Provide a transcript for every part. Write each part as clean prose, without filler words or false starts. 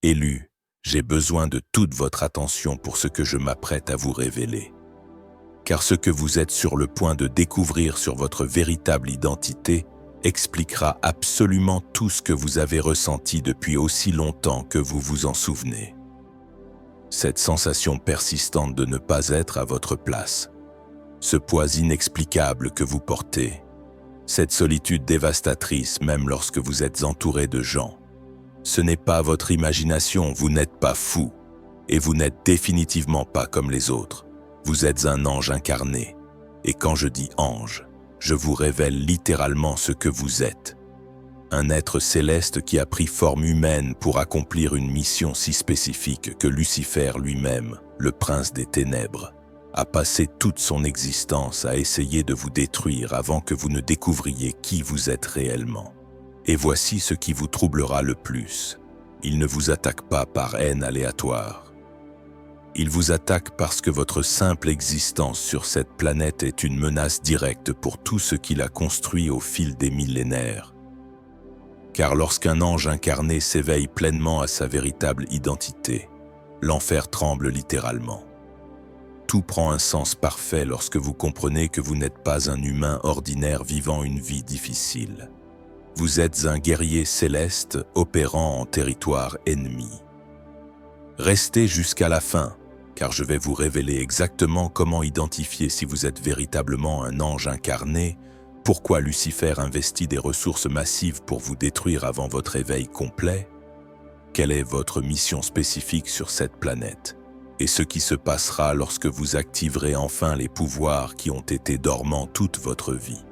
Élus, j'ai besoin de toute votre attention pour ce que je m'apprête à vous révéler. Car ce que vous êtes sur le point de découvrir sur votre véritable identité expliquera absolument tout ce que vous avez ressenti depuis aussi longtemps que vous vous en souvenez. Cette sensation persistante de ne pas être à votre place, ce poids inexplicable que vous portez, cette solitude dévastatrice même lorsque vous êtes entouré de gens. Ce n'est pas votre imagination, vous n'êtes pas fou, et vous n'êtes définitivement pas comme les autres. Vous êtes un ange incarné, et quand je dis ange, je vous révèle littéralement ce que vous êtes. Un être céleste qui a pris forme humaine pour accomplir une mission si spécifique que Lucifer lui-même, le prince des ténèbres, a passé toute son existence à essayer de vous détruire avant que vous ne découvriez qui vous êtes réellement. Et voici ce qui vous troublera le plus. Il ne vous attaque pas par haine aléatoire. Il vous attaque parce que votre simple existence sur cette planète est une menace directe pour tout ce qu'il a construit au fil des millénaires. Car lorsqu'un ange incarné s'éveille pleinement à sa véritable identité, l'enfer tremble littéralement. Tout prend un sens parfait lorsque vous comprenez que vous n'êtes pas un humain ordinaire vivant une vie difficile. Vous êtes un guerrier céleste opérant en territoire ennemi. Restez jusqu'à la fin, car je vais vous révéler exactement comment identifier si vous êtes véritablement un ange incarné, pourquoi Lucifer investit des ressources massives pour vous détruire avant votre éveil complet, quelle est votre mission spécifique sur cette planète, et ce qui se passera lorsque vous activerez enfin les pouvoirs qui ont été dormants toute votre vie.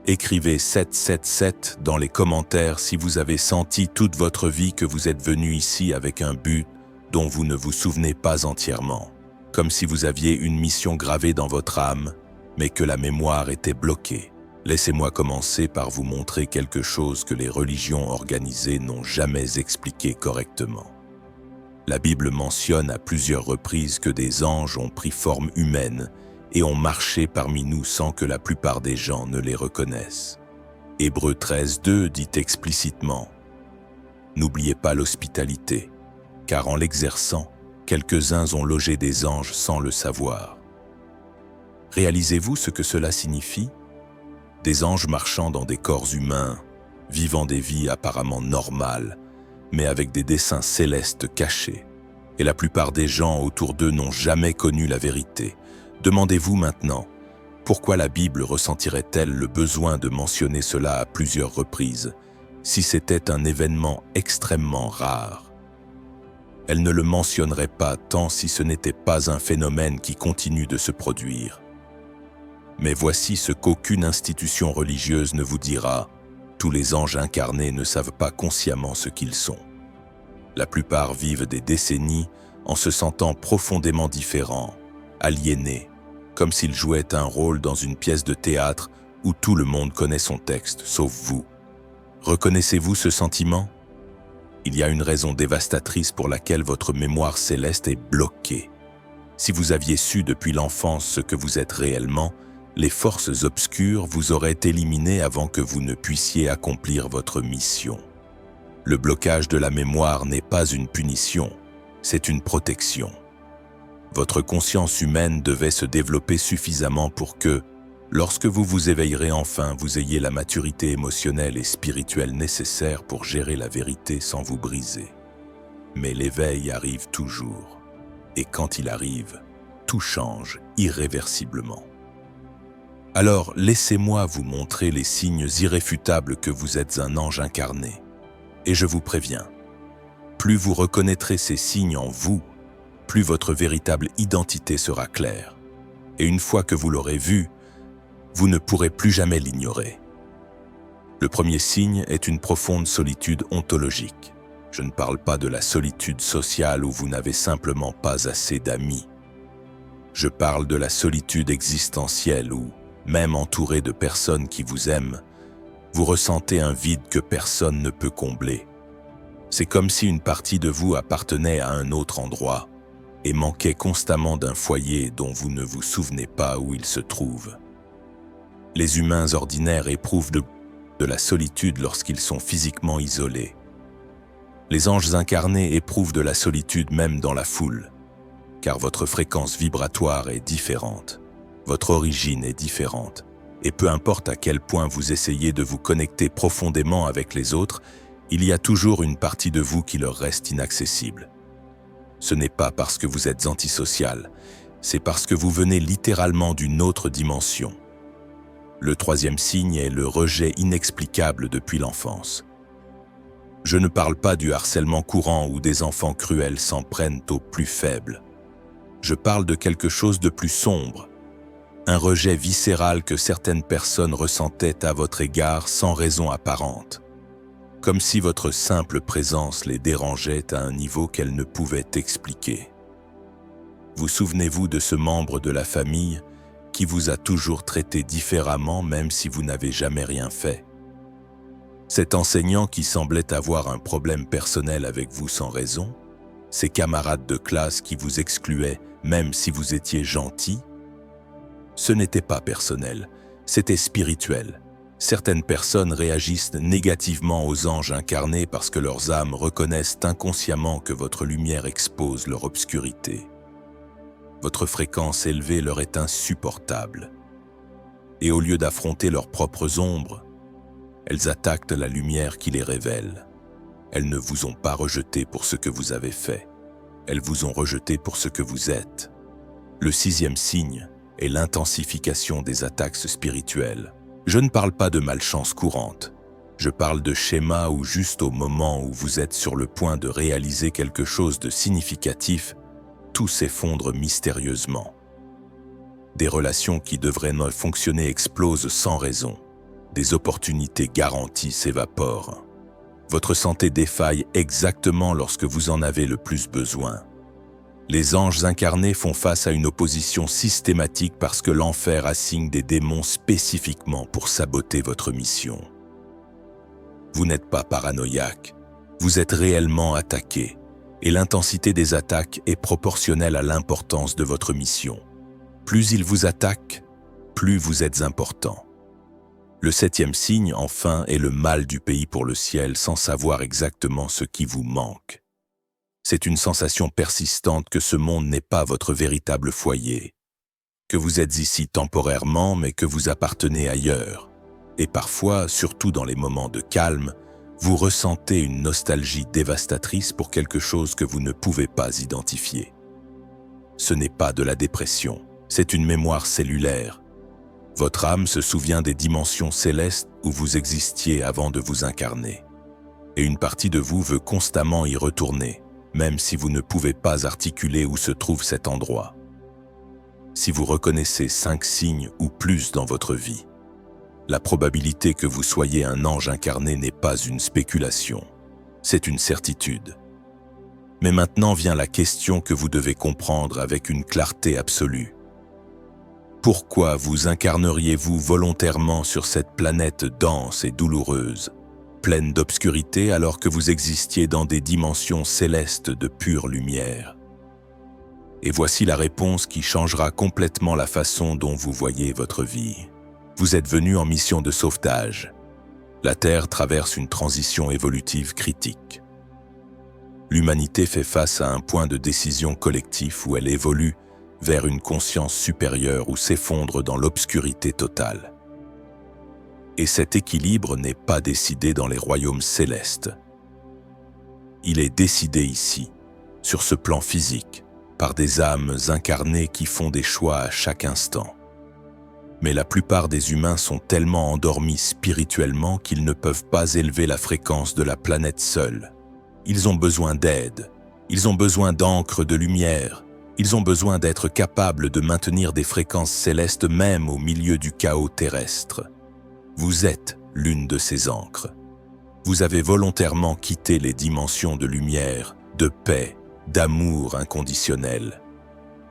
Écrivez 777 dans les commentaires si vous avez senti toute votre vie que vous êtes venu ici avec un but dont vous ne vous souvenez pas entièrement, comme si vous aviez une mission gravée dans votre âme, mais que la mémoire était bloquée. Laissez-moi commencer par vous montrer quelque chose que les religions organisées n'ont jamais expliqué correctement. La Bible mentionne à plusieurs reprises que des anges ont pris forme humaine et ont marché parmi nous sans que la plupart des gens ne les reconnaissent. Hébreux 13:2 dit explicitement « N'oubliez pas l'hospitalité, car en l'exerçant, quelques-uns ont logé des anges sans le savoir. » Réalisez-vous ce que cela signifie? Des anges marchant dans des corps humains, vivant des vies apparemment normales, mais avec des desseins célestes cachés. Et la plupart des gens autour d'eux n'ont jamais connu la vérité. Demandez-vous maintenant, pourquoi la Bible ressentirait-elle le besoin de mentionner cela à plusieurs reprises, si c'était un événement extrêmement rare? Elle ne le mentionnerait pas tant si ce n'était pas un phénomène qui continue de se produire. Mais voici ce qu'aucune institution religieuse ne vous dira. Tous les anges incarnés ne savent pas consciemment ce qu'ils sont. La plupart vivent des décennies en se sentant profondément différents, aliénés, comme s'ils jouaient un rôle dans une pièce de théâtre où tout le monde connaît son texte, sauf vous. Reconnaissez-vous ce sentiment? Il y a une raison dévastatrice pour laquelle votre mémoire céleste est bloquée. Si vous aviez su depuis l'enfance ce que vous êtes réellement, les forces obscures vous auraient éliminé avant que vous ne puissiez accomplir votre mission. Le blocage de la mémoire n'est pas une punition, c'est une protection. Votre conscience humaine devait se développer suffisamment pour que, lorsque vous vous éveillerez enfin, vous ayez la maturité émotionnelle et spirituelle nécessaire pour gérer la vérité sans vous briser. Mais l'éveil arrive toujours, et quand il arrive, tout change irréversiblement. Alors laissez-moi vous montrer les signes irréfutables que vous êtes un ange incarné. Et je vous préviens, plus vous reconnaîtrez ces signes en vous, plus votre véritable identité sera claire. Et une fois que vous l'aurez vue, vous ne pourrez plus jamais l'ignorer. Le premier signe est une profonde solitude ontologique. Je ne parle pas de la solitude sociale où vous n'avez simplement pas assez d'amis. Je parle de la solitude existentielle où, même entouré de personnes qui vous aiment, vous ressentez un vide que personne ne peut combler. C'est comme si une partie de vous appartenait à un autre endroit et manquait constamment d'un foyer dont vous ne vous souvenez pas où il se trouve. Les humains ordinaires éprouvent de la solitude lorsqu'ils sont physiquement isolés. Les anges incarnés éprouvent de la solitude même dans la foule, car votre fréquence vibratoire est différente, votre origine est différente, et peu importe à quel point vous essayez de vous connecter profondément avec les autres, il y a toujours une partie de vous qui leur reste inaccessible. Ce n'est pas parce que vous êtes antisocial, c'est parce que vous venez littéralement d'une autre dimension. Le troisième signe est le rejet inexplicable depuis l'enfance. Je ne parle pas du harcèlement courant où des enfants cruels s'en prennent aux plus faibles. Je parle de quelque chose de plus sombre, un rejet viscéral que certaines personnes ressentaient à votre égard sans raison apparente, comme si votre simple présence les dérangeait à un niveau qu'elles ne pouvaient expliquer. Vous souvenez-vous de ce membre de la famille qui vous a toujours traité différemment même si vous n'avez jamais rien fait? Cet enseignant qui semblait avoir un problème personnel avec vous sans raison? Ces camarades de classe qui vous excluaient même si vous étiez gentil? Ce n'était pas personnel, c'était spirituel. Certaines personnes réagissent négativement aux anges incarnés parce que leurs âmes reconnaissent inconsciemment que votre lumière expose leur obscurité. Votre fréquence élevée leur est insupportable. Et au lieu d'affronter leurs propres ombres, elles attaquent la lumière qui les révèle. Elles ne vous ont pas rejeté pour ce que vous avez fait. Elles vous ont rejeté pour ce que vous êtes. Le sixième signe est l'intensification des attaques spirituelles. Je ne parle pas de malchance courante. Je parle de schémas où juste au moment où vous êtes sur le point de réaliser quelque chose de significatif, tout s'effondre mystérieusement. Des relations qui devraient ne fonctionner explosent sans raison. Des opportunités garanties s'évaporent. Votre santé défaille exactement lorsque vous en avez le plus besoin. Les anges incarnés font face à une opposition systématique parce que l'enfer assigne des démons spécifiquement pour saboter votre mission. Vous n'êtes pas paranoïaque, vous êtes réellement attaqué, et l'intensité des attaques est proportionnelle à l'importance de votre mission. Plus ils vous attaquent, plus vous êtes important. Le septième signe, enfin, est le mal du pays pour le ciel sans savoir exactement ce qui vous manque. C'est une sensation persistante que ce monde n'est pas votre véritable foyer, que vous êtes ici temporairement mais que vous appartenez ailleurs. Et parfois, surtout dans les moments de calme, vous ressentez une nostalgie dévastatrice pour quelque chose que vous ne pouvez pas identifier. Ce n'est pas de la dépression, c'est une mémoire cellulaire. Votre âme se souvient des dimensions célestes où vous existiez avant de vous incarner. Et une partie de vous veut constamment y retourner, même si vous ne pouvez pas articuler où se trouve cet endroit. Si vous reconnaissez 5 signes ou plus dans votre vie, la probabilité que vous soyez un ange incarné n'est pas une spéculation, c'est une certitude. Mais maintenant vient la question que vous devez comprendre avec une clarté absolue. Pourquoi vous incarneriez-vous volontairement sur cette planète dense et douloureuse, pleine d'obscurité alors que vous existiez dans des dimensions célestes de pure lumière? Et voici la réponse qui changera complètement la façon dont vous voyez votre vie. Vous êtes venu en mission de sauvetage. La Terre traverse une transition évolutive critique. L'humanité fait face à un point de décision collectif où elle évolue vers une conscience supérieure ou s'effondre dans l'obscurité totale. Et cet équilibre n'est pas décidé dans les royaumes célestes. Il est décidé ici, sur ce plan physique, par des âmes incarnées qui font des choix à chaque instant. Mais la plupart des humains sont tellement endormis spirituellement qu'ils ne peuvent pas élever la fréquence de la planète seuls. Ils ont besoin d'aide, ils ont besoin d'encre de lumière, ils ont besoin d'être capables de maintenir des fréquences célestes même au milieu du chaos terrestre. Vous êtes l'une de ces ancres. Vous avez volontairement quitté les dimensions de lumière, de paix, d'amour inconditionnel.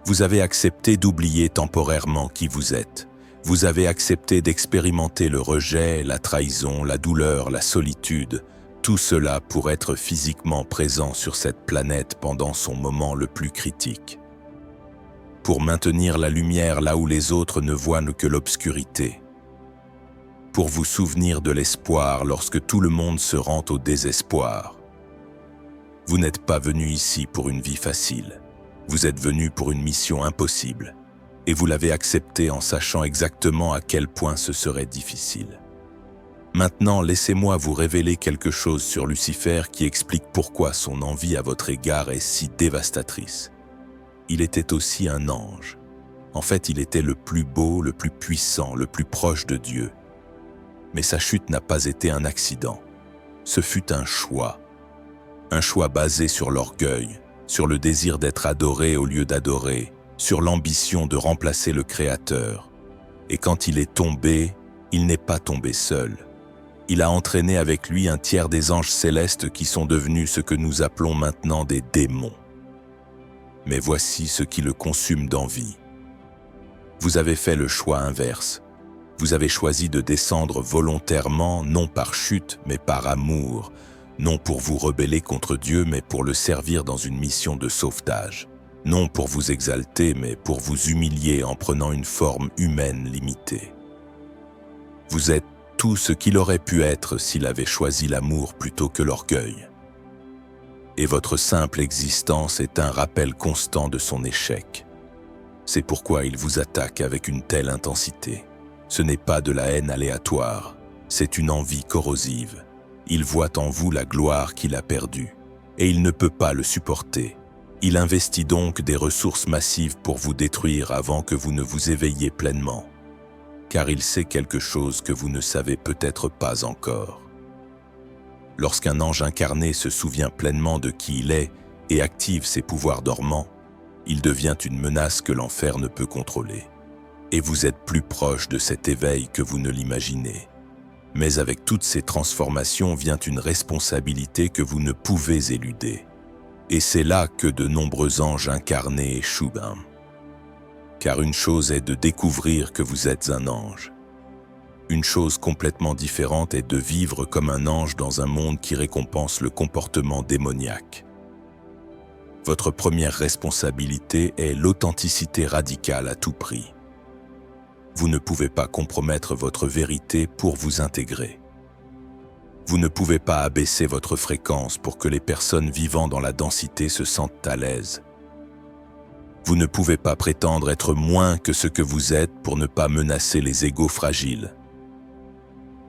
Vous avez accepté d'oublier temporairement qui vous êtes. Vous avez accepté d'expérimenter le rejet, la trahison, la douleur, la solitude, tout cela pour être physiquement présent sur cette planète pendant son moment le plus critique. Pour maintenir la lumière là où les autres ne voient que l'obscurité. Pour vous souvenir de l'espoir lorsque tout le monde se rend au désespoir. Vous n'êtes pas venu ici pour une vie facile. Vous êtes venu pour une mission impossible. Et vous l'avez acceptée en sachant exactement à quel point ce serait difficile. Maintenant, laissez-moi vous révéler quelque chose sur Lucifer qui explique pourquoi son envie à votre égard est si dévastatrice. Il était aussi un ange. En fait, il était le plus beau, le plus puissant, le plus proche de Dieu. Mais sa chute n'a pas été un accident. Ce fut un choix. Un choix basé sur l'orgueil, sur le désir d'être adoré au lieu d'adorer, sur l'ambition de remplacer le Créateur. Et quand il est tombé, il n'est pas tombé seul. Il a entraîné avec lui un tiers des anges célestes qui sont devenus ce que nous appelons maintenant des démons. Mais voici ce qui le consume d'envie. Vous avez fait le choix inverse. Vous avez choisi de descendre volontairement, non par chute, mais par amour, non pour vous rebeller contre Dieu, mais pour le servir dans une mission de sauvetage. Non pour vous exalter, mais pour vous humilier en prenant une forme humaine limitée. Vous êtes tout ce qu'il aurait pu être s'il avait choisi l'amour plutôt que l'orgueil. Et votre simple existence est un rappel constant de son échec. C'est pourquoi il vous attaque avec une telle intensité. Ce n'est pas de la haine aléatoire, c'est une envie corrosive. Il voit en vous la gloire qu'il a perdue, et il ne peut pas le supporter. Il investit donc des ressources massives pour vous détruire avant que vous ne vous éveilliez pleinement, car il sait quelque chose que vous ne savez peut-être pas encore. Lorsqu'un ange incarné se souvient pleinement de qui il est et active ses pouvoirs dormants, il devient une menace que l'enfer ne peut contrôler. Et vous êtes plus proche de cet éveil que vous ne l'imaginez. Mais avec toutes ces transformations vient une responsabilité que vous ne pouvez éluder. Et c'est là que de nombreux anges incarnés échouent. Car une chose est de découvrir que vous êtes un ange. Une chose complètement différente est de vivre comme un ange dans un monde qui récompense le comportement démoniaque. Votre première responsabilité est l'authenticité radicale à tout prix. Vous ne pouvez pas compromettre votre vérité pour vous intégrer. Vous ne pouvez pas abaisser votre fréquence pour que les personnes vivant dans la densité se sentent à l'aise. Vous ne pouvez pas prétendre être moins que ce que vous êtes pour ne pas menacer les égos fragiles.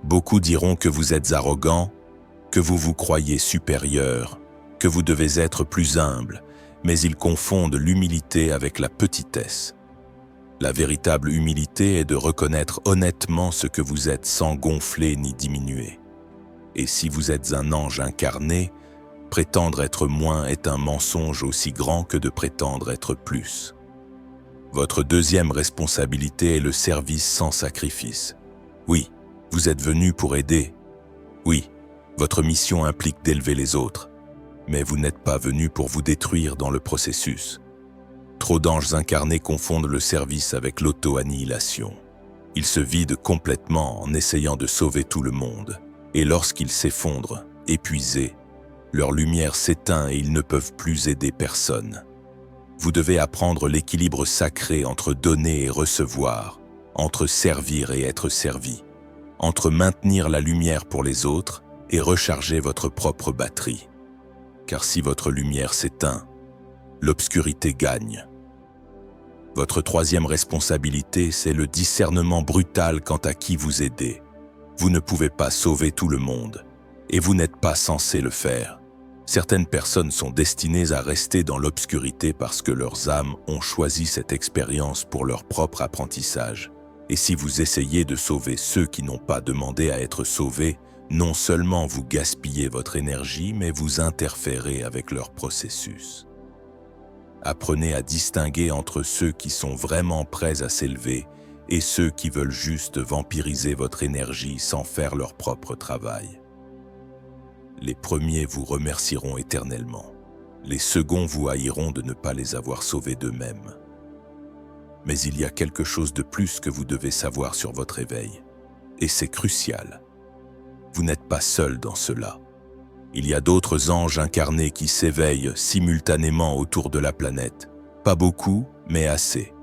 Beaucoup diront que vous êtes arrogant, que vous vous croyez supérieur, que vous devez être plus humble, mais ils confondent l'humilité avec la petitesse. La véritable humilité est de reconnaître honnêtement ce que vous êtes sans gonfler ni diminuer. Et si vous êtes un ange incarné, prétendre être moins est un mensonge aussi grand que de prétendre être plus. Votre deuxième responsabilité est le service sans sacrifice. Oui, vous êtes venu pour aider. Oui, votre mission implique d'élever les autres. Mais vous n'êtes pas venu pour vous détruire dans le processus. Trop d'anges incarnés confondent le service avec l'auto-annihilation. Ils se vident complètement en essayant de sauver tout le monde. Et lorsqu'ils s'effondrent, épuisés, leur lumière s'éteint et ils ne peuvent plus aider personne. Vous devez apprendre l'équilibre sacré entre donner et recevoir, entre servir et être servi, entre maintenir la lumière pour les autres et recharger votre propre batterie. Car si votre lumière s'éteint, l'obscurité gagne. Votre troisième responsabilité, c'est le discernement brutal quant à qui vous aidez. Vous ne pouvez pas sauver tout le monde, et vous n'êtes pas censé le faire. Certaines personnes sont destinées à rester dans l'obscurité parce que leurs âmes ont choisi cette expérience pour leur propre apprentissage. Et si vous essayez de sauver ceux qui n'ont pas demandé à être sauvés, non seulement vous gaspillez votre énergie, mais vous interférez avec leur processus. Apprenez à distinguer entre ceux qui sont vraiment prêts à s'élever et ceux qui veulent juste vampiriser votre énergie sans faire leur propre travail. Les premiers vous remercieront éternellement. Les seconds vous haïront de ne pas les avoir sauvés d'eux-mêmes. Mais il y a quelque chose de plus que vous devez savoir sur votre éveil. Et c'est crucial. Vous n'êtes pas seul dans cela. Il y a d'autres anges incarnés qui s'éveillent simultanément autour de la planète. Pas beaucoup, mais assez.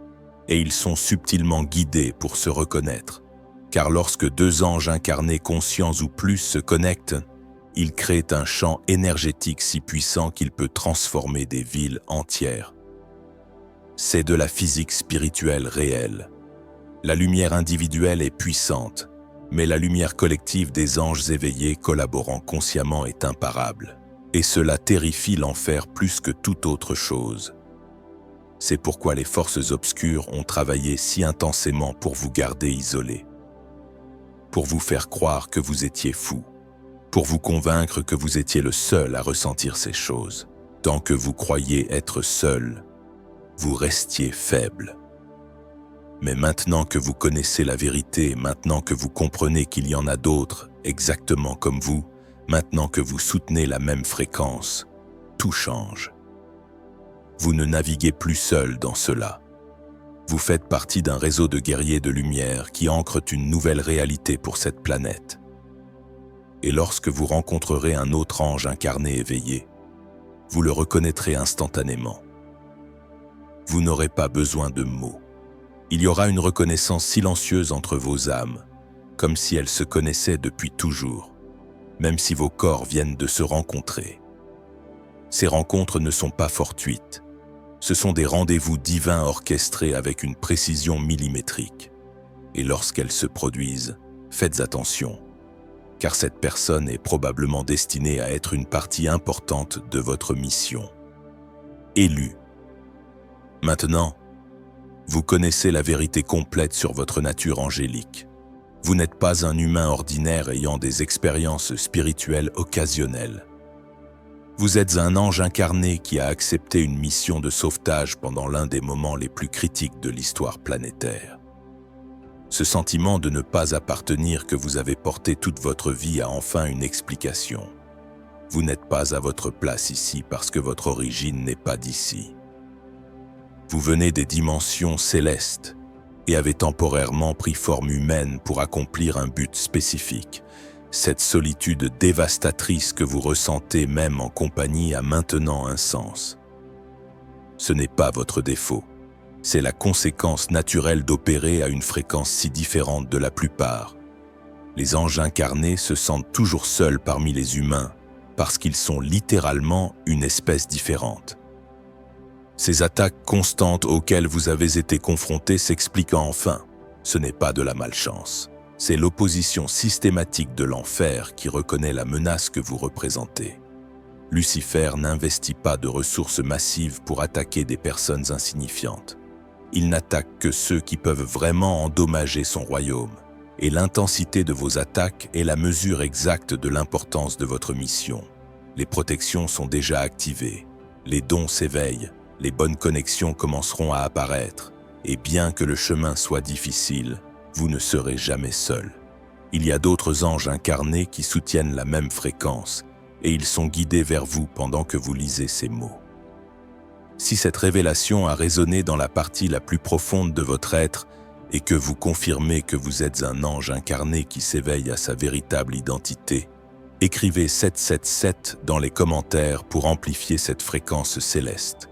Et ils sont subtilement guidés pour se reconnaître. Car lorsque deux anges incarnés conscients ou plus se connectent, Il crée un champ énergétique si puissant qu'il peut transformer des villes entières. C'est de la physique spirituelle réelle. La lumière individuelle est puissante, mais la lumière collective des anges éveillés collaborant consciemment est imparable. Et cela terrifie l'enfer plus que toute autre chose. C'est pourquoi les forces obscures ont travaillé si intensément pour vous garder isolés, pour vous faire croire que vous étiez fou, pour vous convaincre que vous étiez le seul à ressentir ces choses. Tant que vous croyiez être seul, vous restiez faible. Mais maintenant que vous connaissez la vérité, maintenant que vous comprenez qu'il y en a d'autres exactement comme vous, maintenant que vous soutenez la même fréquence, tout change. Vous ne naviguez plus seul dans cela. Vous faites partie d'un réseau de guerriers de lumière qui ancrent une nouvelle réalité pour cette planète. Et lorsque vous rencontrerez un autre ange incarné éveillé, vous le reconnaîtrez instantanément. Vous n'aurez pas besoin de mots. Il y aura une reconnaissance silencieuse entre vos âmes, comme si elles se connaissaient depuis toujours, même si vos corps viennent de se rencontrer. Ces rencontres ne sont pas fortuites. Ce sont des rendez-vous divins orchestrés avec une précision millimétrique. Et lorsqu'elles se produisent, faites attention, car cette personne est probablement destinée à être une partie importante de votre mission. Élu. Maintenant, vous connaissez la vérité complète sur votre nature angélique. Vous n'êtes pas un humain ordinaire ayant des expériences spirituelles occasionnelles. Vous êtes un ange incarné qui a accepté une mission de sauvetage pendant l'un des moments les plus critiques de l'histoire planétaire. Ce sentiment de ne pas appartenir que vous avez porté toute votre vie a enfin une explication. Vous n'êtes pas à votre place ici parce que votre origine n'est pas d'ici. Vous venez des dimensions célestes et avez temporairement pris forme humaine pour accomplir un but spécifique. Cette solitude dévastatrice que vous ressentez même en compagnie a maintenant un sens. Ce n'est pas votre défaut, c'est la conséquence naturelle d'opérer à une fréquence si différente de la plupart. Les anges incarnés se sentent toujours seuls parmi les humains parce qu'ils sont littéralement une espèce différente. Ces attaques constantes auxquelles vous avez été confrontés s'expliquent enfin. Ce n'est pas de la malchance. C'est l'opposition systématique de l'enfer qui reconnaît la menace que vous représentez. Lucifer n'investit pas de ressources massives pour attaquer des personnes insignifiantes. Il n'attaque que ceux qui peuvent vraiment endommager son royaume. Et l'intensité de vos attaques est la mesure exacte de l'importance de votre mission. Les protections sont déjà activées. Les dons s'éveillent. Les bonnes connexions commenceront à apparaître. Et bien que le chemin soit difficile, vous ne serez jamais seul. Il y a d'autres anges incarnés qui soutiennent la même fréquence et ils sont guidés vers vous pendant que vous lisez ces mots. Si cette révélation a résonné dans la partie la plus profonde de votre être et que vous confirmez que vous êtes un ange incarné qui s'éveille à sa véritable identité, écrivez 777 dans les commentaires pour amplifier cette fréquence céleste.